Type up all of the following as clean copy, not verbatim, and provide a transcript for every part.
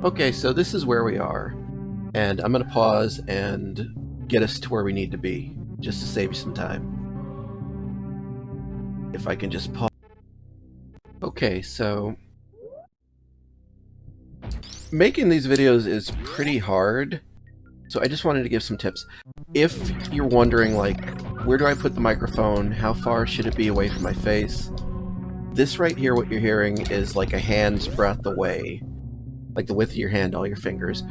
Okay, so this is where we are, and I'm going to pause and get us to where we need to be, just to save you some time. If I can just pause. Okay, so making these videos is pretty hard, so I just wanted to give some tips. If you're wondering, like, where do I put the microphone? How far should it be away from my face? This right here, what you're hearing, is like a hand's breadth away. Like the width of your hand, all your fingers.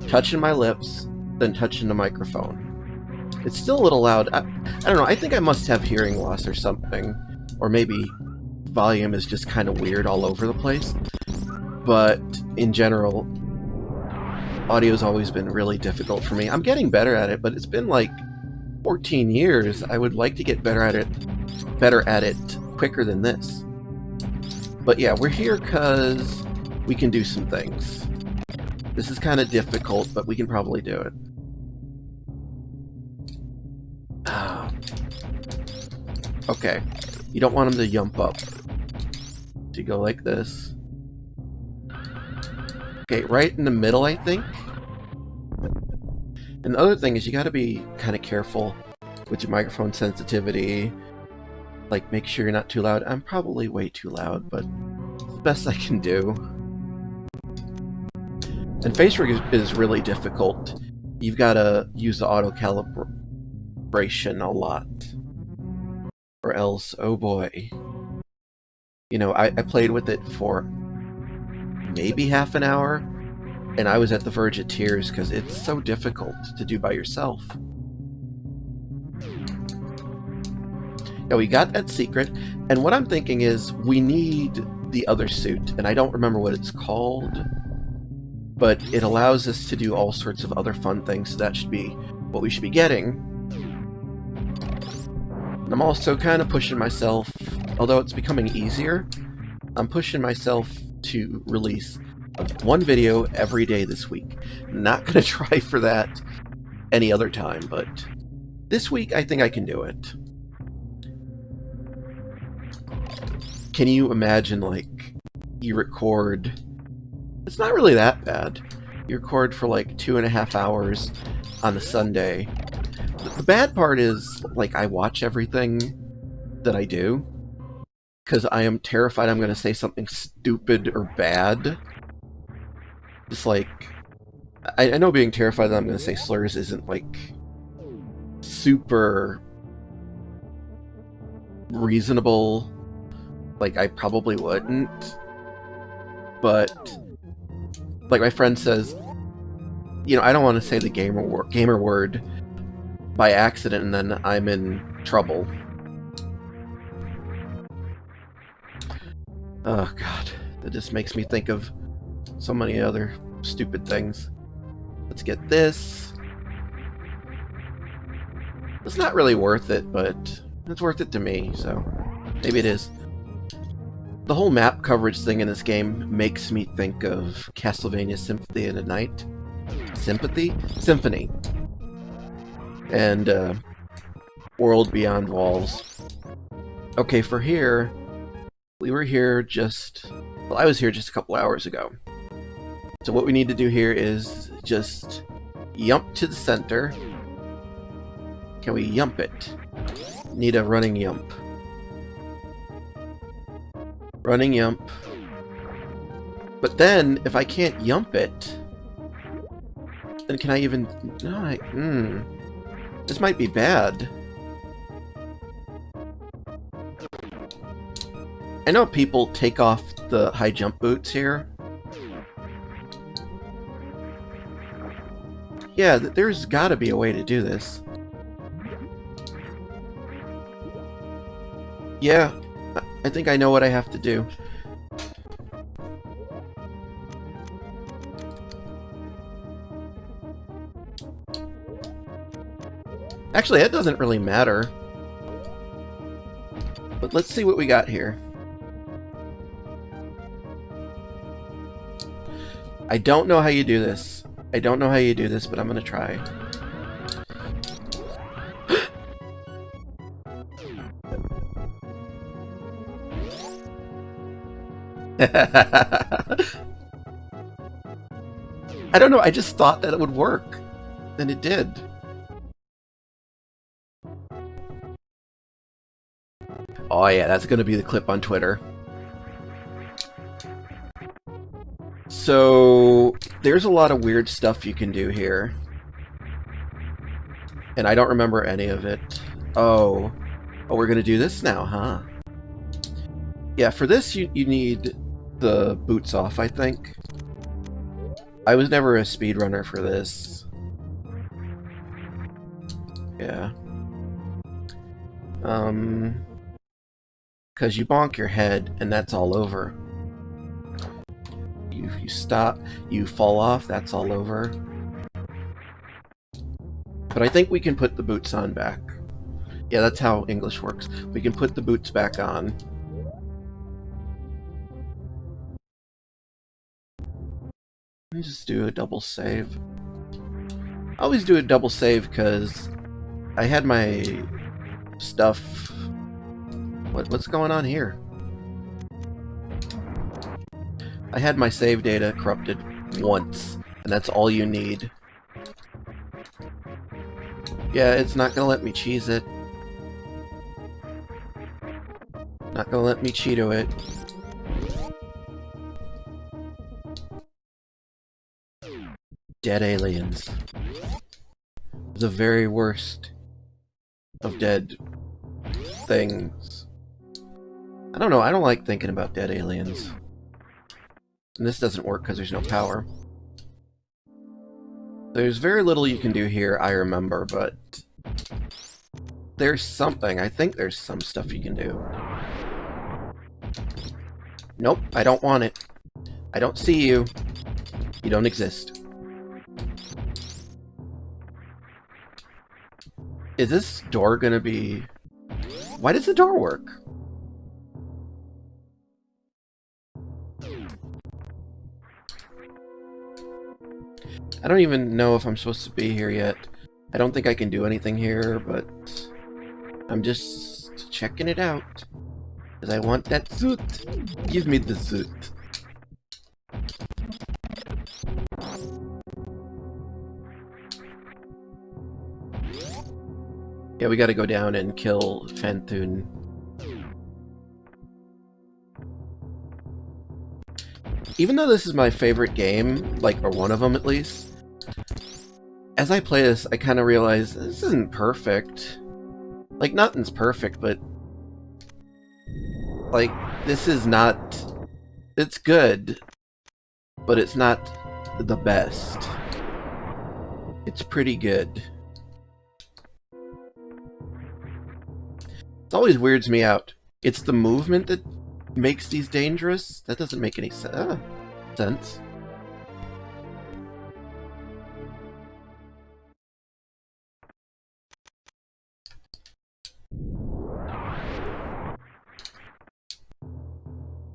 Touching my lips, then touching the microphone. It's still a little loud. I don't know, I think I must have hearing loss or something. Or maybe volume is just kind of weird all over the place. But in general, audio's always been really difficult for me. I'm getting better at it, but it's been like 14 years. I would like to get better at it quicker than this. But yeah, we're here because we can do some things. This is kind of difficult, but we can probably do it. Okay, you don't want them to jump up. So you go like this. Okay, right in the middle, I think. And the other thing is you gotta be kind of careful with your microphone sensitivity. Like, make sure you're not too loud. I'm probably way too loud, but it's the best I can do. And face rig is really difficult. You've got to use the auto calibration a lot. Or else, oh boy. You know, I played with it for maybe half an hour, and I was at the verge of tears because it's so difficult to do by yourself. Now, we got that secret, and what I'm thinking is we need the other suit, and I don't remember what it's called, but it allows us to do all sorts of other fun things, so that should be what we should be getting. And I'm also kind of pushing myself, although it's becoming easier, I'm pushing myself to release one video every day this week. Not going to try for that any other time, but this week I think I can do it. Can you imagine, like, you record... It's not really that bad. You record for like 2.5 hours on a Sunday. The bad part is, like, I watch everything that I do because I am terrified I'm going to say something stupid or bad. Just like, I know being terrified that I'm going to say slurs isn't, like, super reasonable. Like, I probably wouldn't. But, like my friend says, you know, I don't want to say the gamer word by accident and then I'm in trouble. Oh god, that just makes me think of so many other stupid things. Let's get this. It's not really worth it, but it's worth it to me, so maybe it is. The whole map coverage thing in this game makes me think of Castlevania Symphony of the Night. Symphony. And World Beyond Walls. Okay, for here, we were here just... Well, I was here just a couple hours ago. So what we need to do here is just yump to the center. Can we yump it? Need a running yump. Running yump. But then, if I can't yump it, then can I even... No, this might be bad. I know people take off the high jump boots here. Yeah, there's gotta be a way to do this. Yeah, I think I know what I have to do. Actually, that doesn't really matter. But let's see what we got here. I don't know how you do this. I don't know how you do this, but I'm gonna try. I don't know, I just thought that it would work. And it did. Oh yeah, that's gonna be the clip on Twitter. So, there's a lot of weird stuff you can do here. And I don't remember any of it. Oh, we're gonna do this now, huh? Yeah, for this you need the boots off, I think. I was never a speedrunner for this. Yeah. Because you bonk your head, and that's all over. You stop, you fall off, that's all over. But I think we can put the boots on back. Yeah, that's how English works. We can put the boots back on. Let me just do a double save. I always do a double save because I had my stuff... What's going on here? I had my save data corrupted once, and that's all you need. Yeah, it's not gonna let me cheese it. Not gonna let me Cheeto it. Dead aliens. The very worst of dead things. I don't know, I don't like thinking about dead aliens. And this doesn't work because there's no power. There's very little you can do here, I remember, but... there's something. I think there's some stuff you can do. Nope, I don't want it. I don't see you. You don't exist. Is this door gonna be... Why does the door work? I don't even know if I'm supposed to be here yet. I don't think I can do anything here, but... I'm just checking it out. Because I want that suit. Give me the suit. Yeah, we gotta go down and kill Fantun. Even though this is my favorite game, like, or one of them at least, as I play this, I kind of realize this isn't perfect. Like, nothing's perfect, but... like, this is not... It's good, but it's not the best. It's pretty good. It always weirds me out. It's the movement that makes these dangerous? That doesn't make any sense.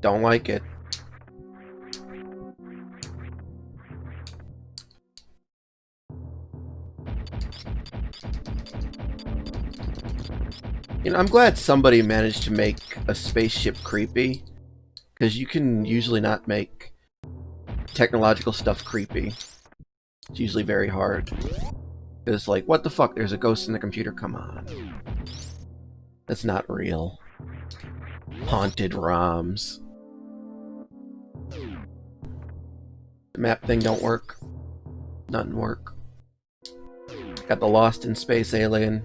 Don't like it. You know, I'm glad somebody managed to make a spaceship creepy, because you can usually not make technological stuff creepy. It's usually very hard. It's like, what the fuck? There's a ghost in the computer? Come on. That's not real. Haunted ROMs. The map thing don't work. Nothing work. Got the Lost in Space alien.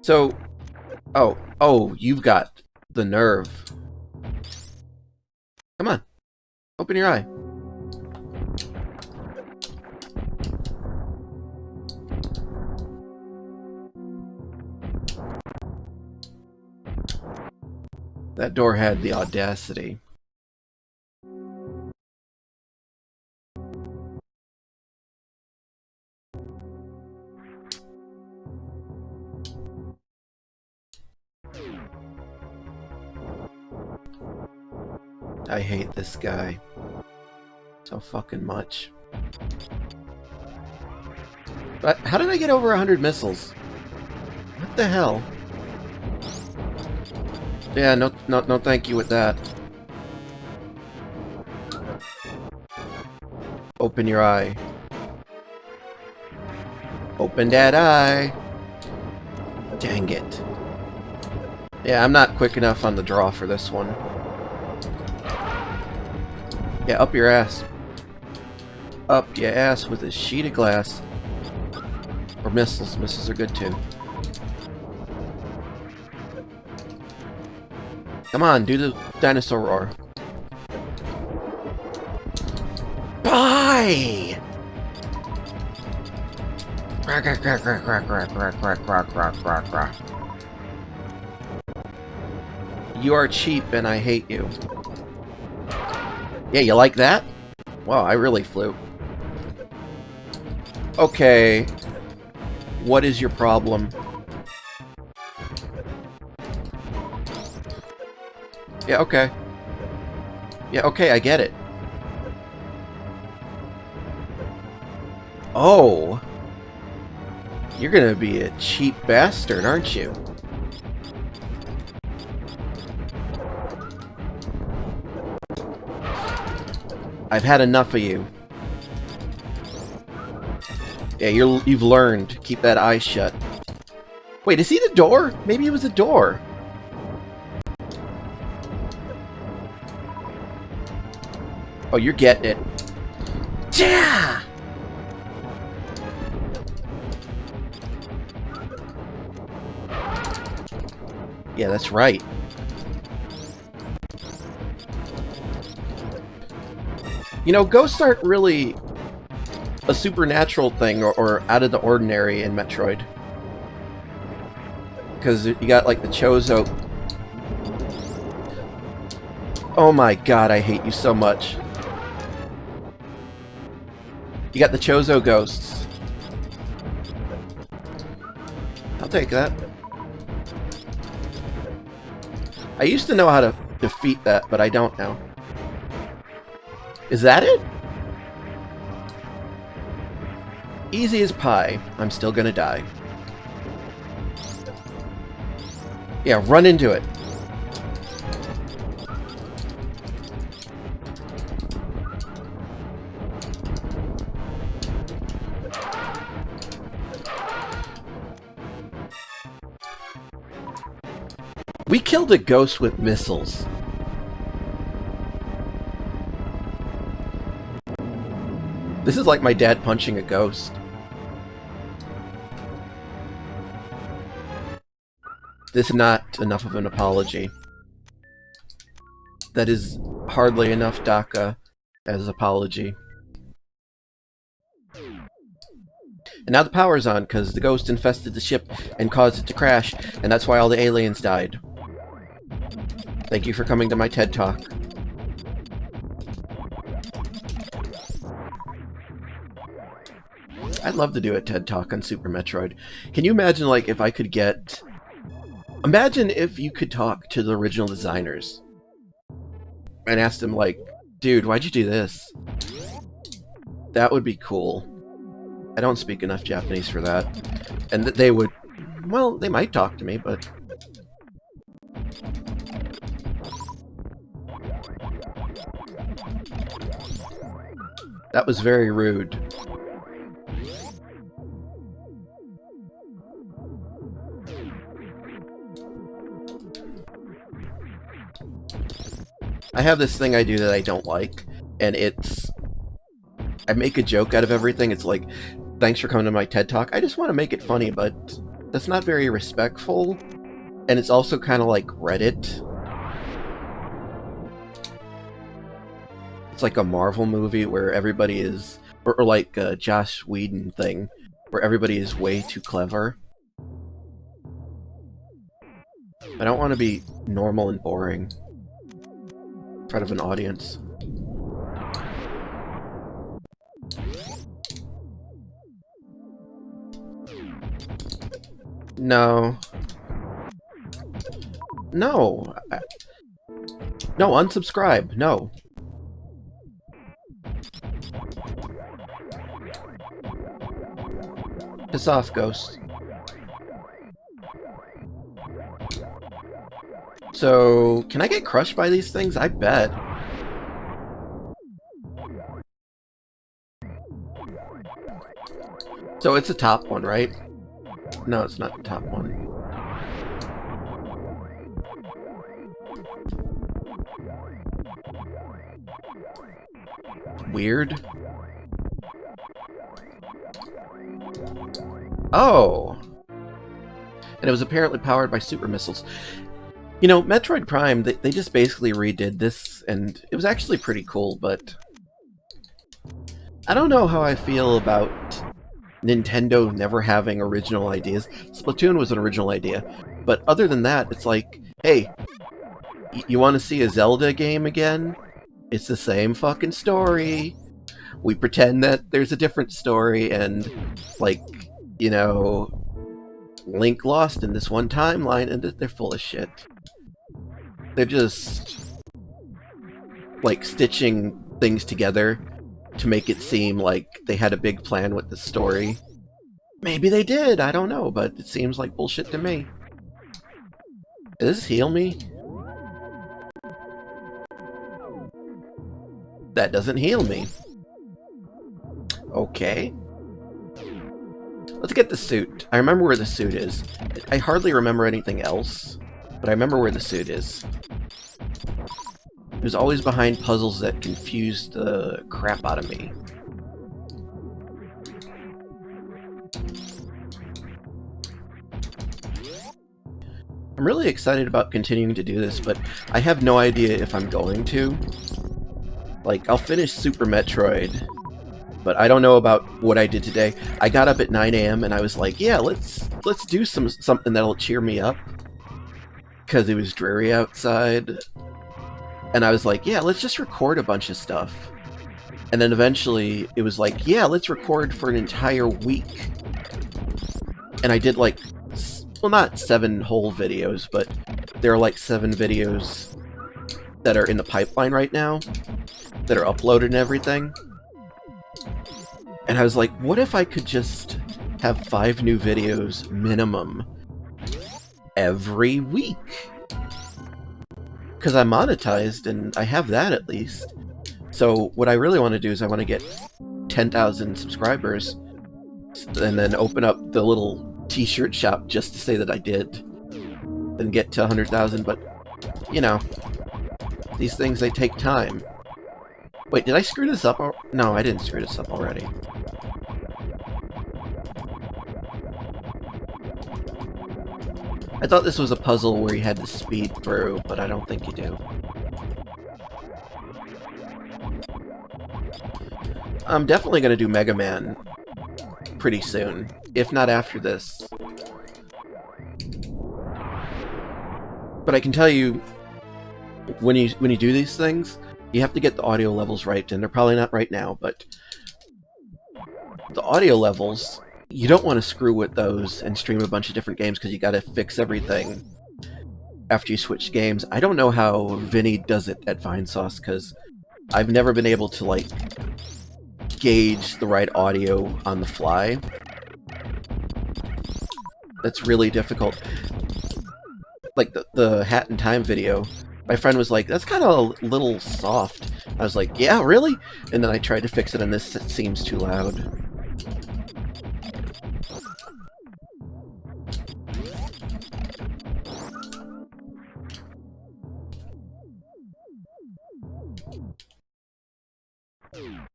So, oh, you've got the nerve. Come on, open your eye. That door had the audacity. I hate this guy so fucking much. But how did I get over 100 missiles? What the hell? Yeah, no thank you with that. Open your eye. Open that eye. Dang it. Yeah, I'm not quick enough on the draw for this one. Yeah, up your ass. Up your ass with a sheet of glass. Or missiles. Missiles are good too. Come on, do the dinosaur roar. Bye! You are cheap and I hate you. Yeah, you like that? Wow, I really flew. Okay. What is your problem? Yeah, okay. Yeah, okay, I get it. Oh. You're gonna be a cheap bastard, aren't you? I've had enough of you. Yeah, you've learned. Keep that eye shut. Wait, is he the door? Maybe it was the door. Oh, you're getting it. Yeah! Yeah, that's right. You know, ghosts aren't really a supernatural thing or out of the ordinary in Metroid. Because you got, like, the Chozo. Oh my god, I hate you so much. You got the Chozo ghosts. I'll take that. I used to know how to defeat that, but I don't now. Is that it? Easy as pie. I'm still gonna die. Yeah, run into it. We killed a ghost with missiles. This is like my dad punching a ghost. This is not enough of an apology. That is hardly enough DACA as apology. And now the power's on, because the ghost infested the ship and caused it to crash, and that's why all the aliens died. Thank you for coming to my TED Talk. I'd love to do a TED Talk on Super Metroid. Can you imagine, like, if I could get... Imagine if you could talk to the original designers and ask them, like, dude, why'd you do this? That would be cool. I don't speak enough Japanese for that. And that they would... Well, they might talk to me, but... That was very rude. I have this thing I do that I don't like, and it's... I make a joke out of everything. It's like, thanks for coming to my TED Talk. I just want to make it funny, but that's not very respectful. And it's also kind of like Reddit. It's like a Marvel movie where everybody is... Or like a Joss Whedon thing, where everybody is way too clever. I don't want to be normal and boring in front of an audience. No. No. No, unsubscribe. No. Piss off, Ghost. So, can I get crushed by these things? I bet. So it's the top one, right? No, it's not the top one. Weird. Oh! And it was apparently powered by super missiles. You know, Metroid Prime, they just basically redid this, and it was actually pretty cool, but I don't know how I feel about Nintendo never having original ideas. Splatoon was an original idea, but other than that, it's like, hey, you want to see a Zelda game again? It's the same fucking story. We pretend that there's a different story, and, like, you know, Link lost in this one timeline, and they're full of shit. They're just, like, stitching things together to make it seem like they had a big plan with the story. Maybe they did, I don't know, but it seems like bullshit to me. Does this heal me? That doesn't heal me. Okay. Let's get the suit. I remember where the suit is. I hardly remember anything else, but I remember where the suit is. It was always behind puzzles that confused the crap out of me. I'm really excited about continuing to do this, but I have no idea if I'm going to. Like, I'll finish Super Metroid, but I don't know about what I did today. I got up at 9 a.m. and I was like, yeah, let's do something that'll cheer me up, because it was dreary outside. And I was like, yeah, let's just record a bunch of stuff. And then eventually it was like, yeah, let's record for an entire week. And I did like, well, not 7 whole videos, but there are like 7 videos that are in the pipeline right now that are uploaded and everything. And I was like, what if I could just have 5 new videos minimum every week? Because I'm monetized and I have that at least. So what I really want to do is I want to get 10,000 subscribers and then open up the little t-shirt shop just to say that I did. Then get to 100,000, but, you know, these things, they take time. Wait, did I screw this up? No, I didn't screw this up already. I thought this was a puzzle where you had to speed through, but I don't think you do. I'm definitely going to do Mega Man pretty soon, if not after this. But I can tell you, when you do these things, you have to get the audio levels right, and they're probably not right now, but the audio levels, you don't want to screw with those and stream a bunch of different games because you got to fix everything after you switch games. I don't know how Vinny does it at Vinesauce, because I've never been able to, like, gauge the right audio on the fly. That's really difficult. Like, the Hat in Time video, my friend was like, that's kind of a little soft. I was like, yeah, really? And then I tried to fix it, and this seems too loud.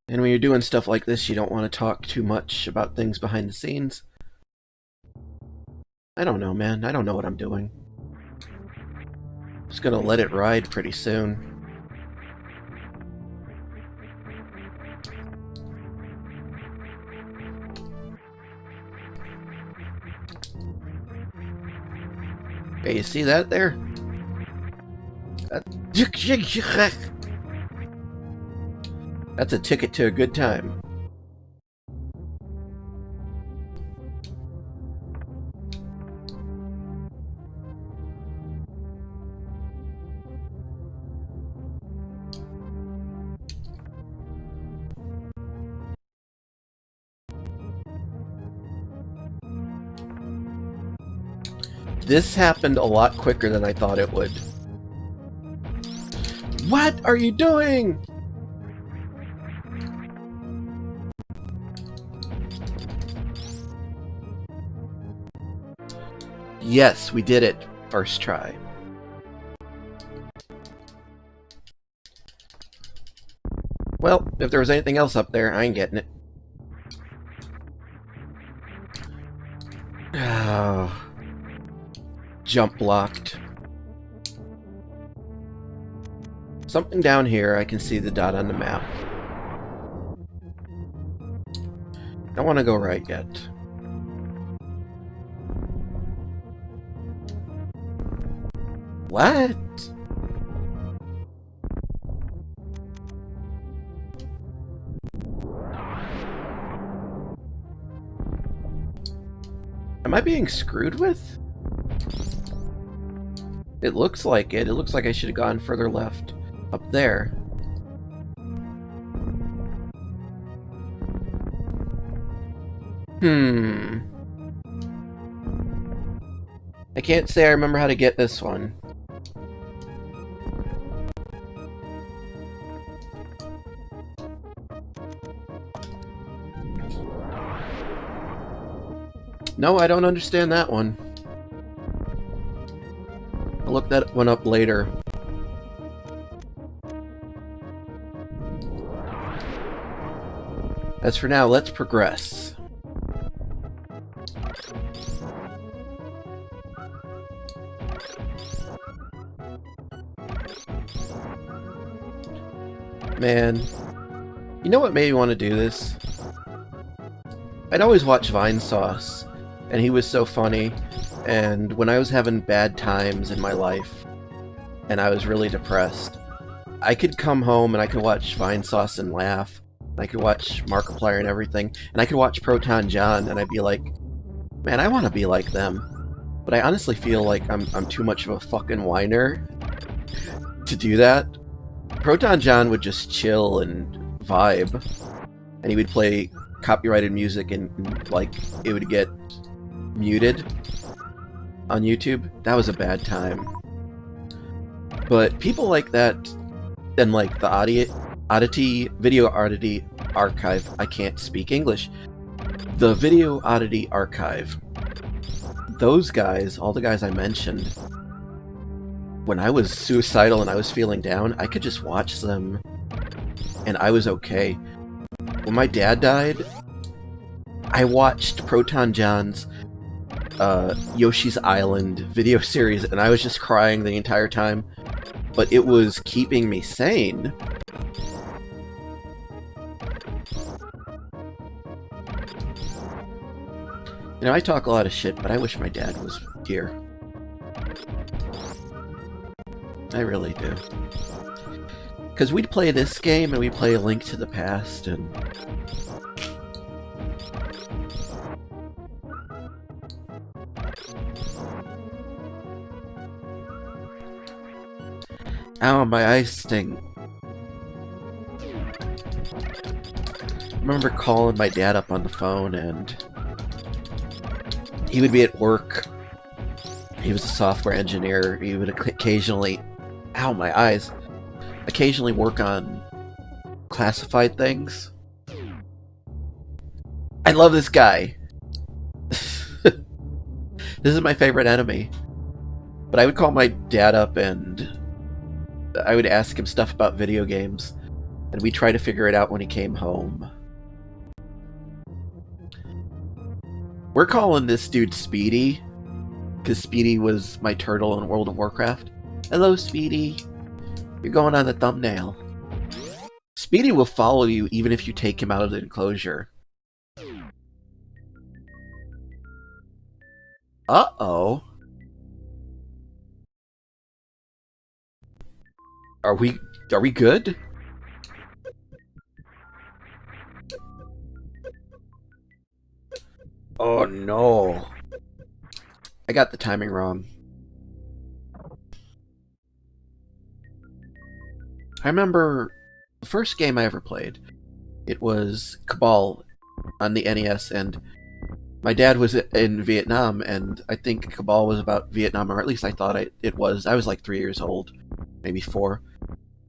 And when you're doing stuff like this, you don't want to talk too much about things behind the scenes. I don't know, man. I don't know what I'm doing. Just gonna let it ride pretty soon. Hey, you see that there? That's a ticket to a good time. This happened a lot quicker than I thought it would. What are you doing? Yes, we did it. First try. Well, if there was anything else up there, I ain't getting it. Oh. Jump blocked. Something down here, I can see the dot on the map. I don't want to go right yet. What? Am I being screwed with? It looks like it. It looks like I should have gone further left. Up there. I can't say I remember how to get this one. No, I don't understand that one. I'll look that one up later. As for now, let's progress. Man, you know what made me want to do this? I'd always watch Vine Sauce, and he was so funny, and when I was having bad times in my life, and I was really depressed, I could come home and I could watch Vine Sauce and laugh. I could watch Markiplier and everything, and I could watch Proton John, and I'd be like, man, I want to be like them. But I honestly feel like I'm too much of a fucking whiner to do that. Proton John would just chill and vibe, and he would play copyrighted music, and like, it would get muted on YouTube. That was a bad time. But people like that, and like the Video Oddity Archive, I can't speak English. The Video Oddity Archive, those guys, all the guys I mentioned, when I was suicidal and I was feeling down, I could just watch them, and I was okay. When my dad died, I watched Proton John's Yoshi's Island video series, and I was just crying the entire time, but it was keeping me sane. You know, I talk a lot of shit, but I wish my dad was here. I really do. Because we'd play this game, and we'd play A Link to the Past, and... Ow, my eyes sting. I remember calling my dad up on the phone, and he would be at work. He was a software engineer. He would occasionally... Ow, my eyes. Occasionally work on classified things. I love this guy. This is my favorite enemy. But I would call my dad up, and I would ask him stuff about video games, and we'd try to figure it out when he came home. We're calling this dude Speedy, because Speedy was my turtle in World of Warcraft. Hello, Speedy. You're going on the thumbnail. Speedy will follow you even if you take him out of the enclosure. Uh-oh. Are we good? Oh no. I got the timing wrong. I remember the first game I ever played. It was Cabal on the NES, and my dad was in Vietnam, and I think Cabal was about Vietnam, or at least I thought it was. I was like 3 years old, maybe 4.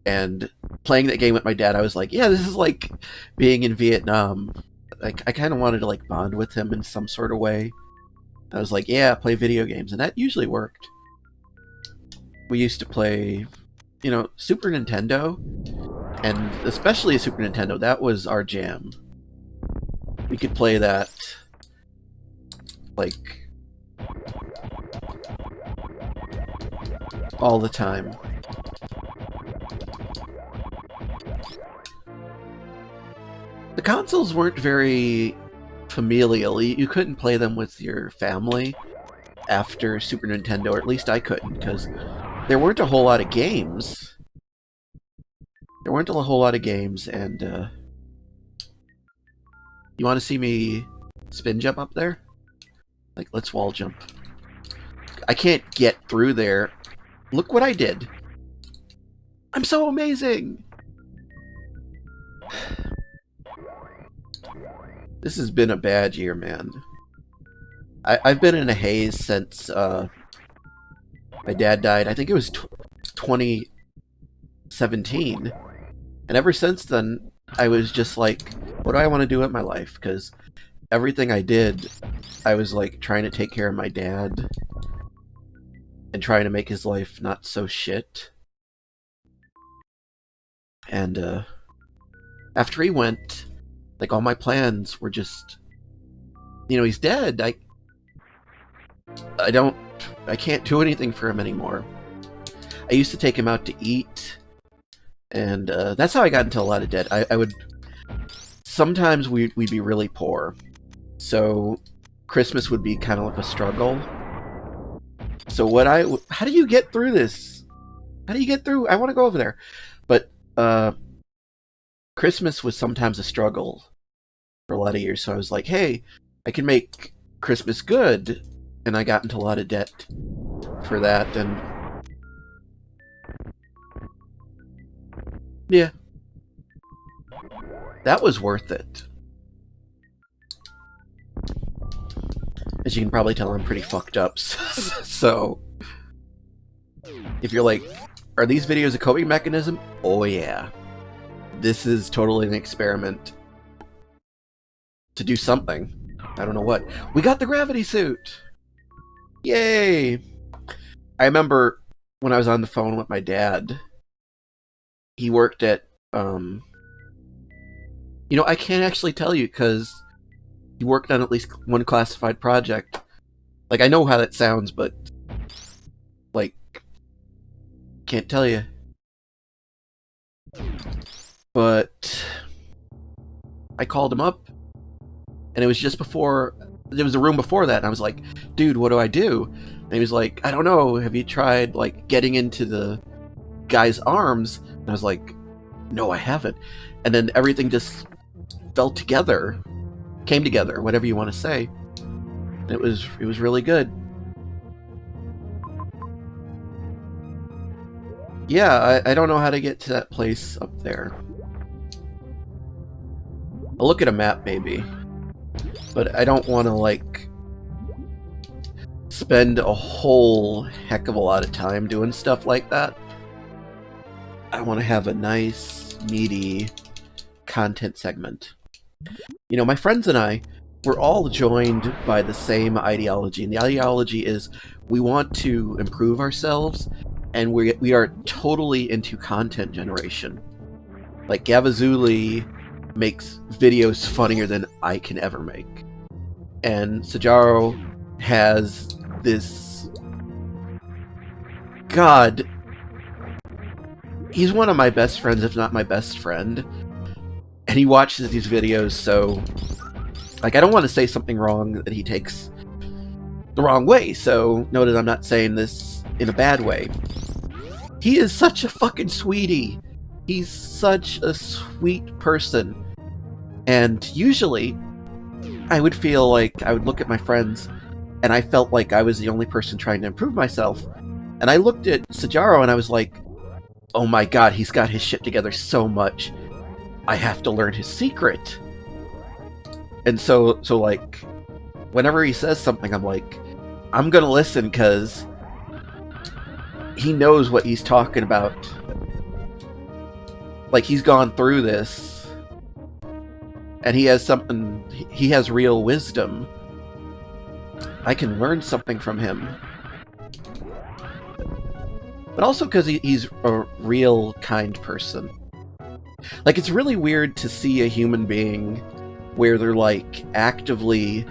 And playing that game with my dad, I was like, yeah, this is like being in Vietnam. Like, I kind of wanted to like bond with him in some sort of way. I was like, yeah, play video games, and that usually worked. We used to play, you know, Super Nintendo, and especially Super Nintendo. That was our jam. We could play that like all the time. The consoles weren't very familial. You couldn't play them with your family after Super Nintendo, or at least I couldn't, because there weren't a whole lot of games. There weren't a whole lot of games, and you want to see me spin jump up there? Like, let's wall jump. I can't get through there. Look what I did. I'm so amazing! This has been a bad year, man. I've been in a haze since my dad died. I think it was 2017. And ever since then, I was just like, what do I want to do with my life? Because everything I did, I was like trying to take care of my dad and trying to make his life not so shit. And after he went, like, all my plans were just, you know, he's dead. I can't do anything for him anymore. I used to take him out to eat, and that's how I got into a lot of debt. I would, sometimes we'd be really poor, so Christmas would be kind of like a struggle. So how do you get through this? How do you get through? I want to go over there. But Christmas was sometimes a struggle for a lot of years, so I was like, hey, I can make Christmas good, and I got into a lot of debt for that, and yeah, that was worth it. As you can probably tell, I'm pretty fucked up, so if you're like, are these videos a coping mechanism? Oh yeah. This is totally an experiment to do something. I don't know what. We got the gravity suit! Yay! I remember when I was on the phone with my dad, he worked at, you know, I can't actually tell you because he worked on at least one classified project. Like, I know how that sounds, but, like, can't tell you. But I called him up, and it was just before, there was a room before that, and I was like, dude, what do I do? And he was like, I don't know, have you tried, like, getting into the guy's arms? And I was like, no, I haven't. And then everything just fell together, came together, whatever you want to say. And it was really good. Yeah, I don't know how to get to that place up there. I'll look at a map, maybe. But I don't want to, like, spend a whole heck of a lot of time doing stuff like that. I want to have a nice, meaty content segment. You know, my friends and I, we're all joined by the same ideology. And the ideology is we want to improve ourselves, and we are totally into content generation. Like, Gavazuli makes videos funnier than I can ever make. And Sajaro has this... God... He's one of my best friends, if not my best friend. And he watches these videos, so... Like, I don't want to say something wrong that he takes the wrong way, so note that I'm not saying this in a bad way. He is such a fucking sweetie. He's such a sweet person. And usually, I would feel like I would look at my friends, and I felt like I was the only person trying to improve myself. And I looked at Sajaro, and I was like, oh my god, he's got his shit together so much. I have to learn his secret. And so like, whenever he says something, I'm like, I'm gonna listen, because he knows what he's talking about. Like, he's gone through this, and he has something, he has real wisdom. I can learn something from him. But also because he's a real kind person. Like, it's really weird to see a human being where they're, like, actively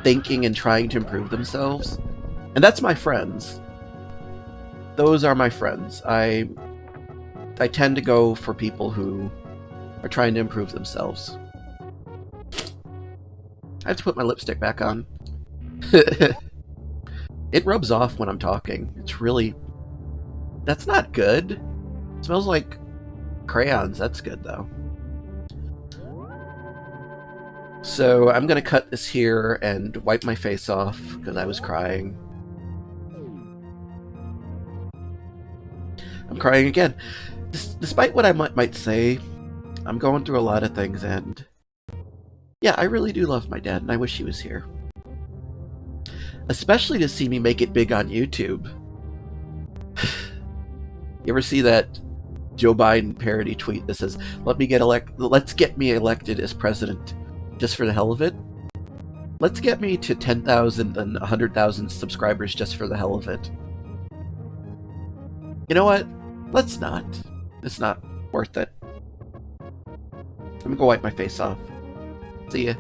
thinking and trying to improve themselves. And that's my friends. Those are my friends. I tend to go for people who are trying to improve themselves. I have to put my lipstick back on. It rubs off when I'm talking. It's really... That's not good. It smells like crayons. That's good, though. So I'm going to cut this here and wipe my face off because I was crying. I'm crying again. Despite what I might say, I'm going through a lot of things, and yeah, I really do love my dad, and I wish he was here. Especially to see me make it big on YouTube. You ever see that Joe Biden parody tweet that says, let's get me elected as president just for the hell of it? Let's get me to 10,000 and 100,000 subscribers just for the hell of it. You know what? Let's not. It's not worth it. Let me go wipe my face off. See ya.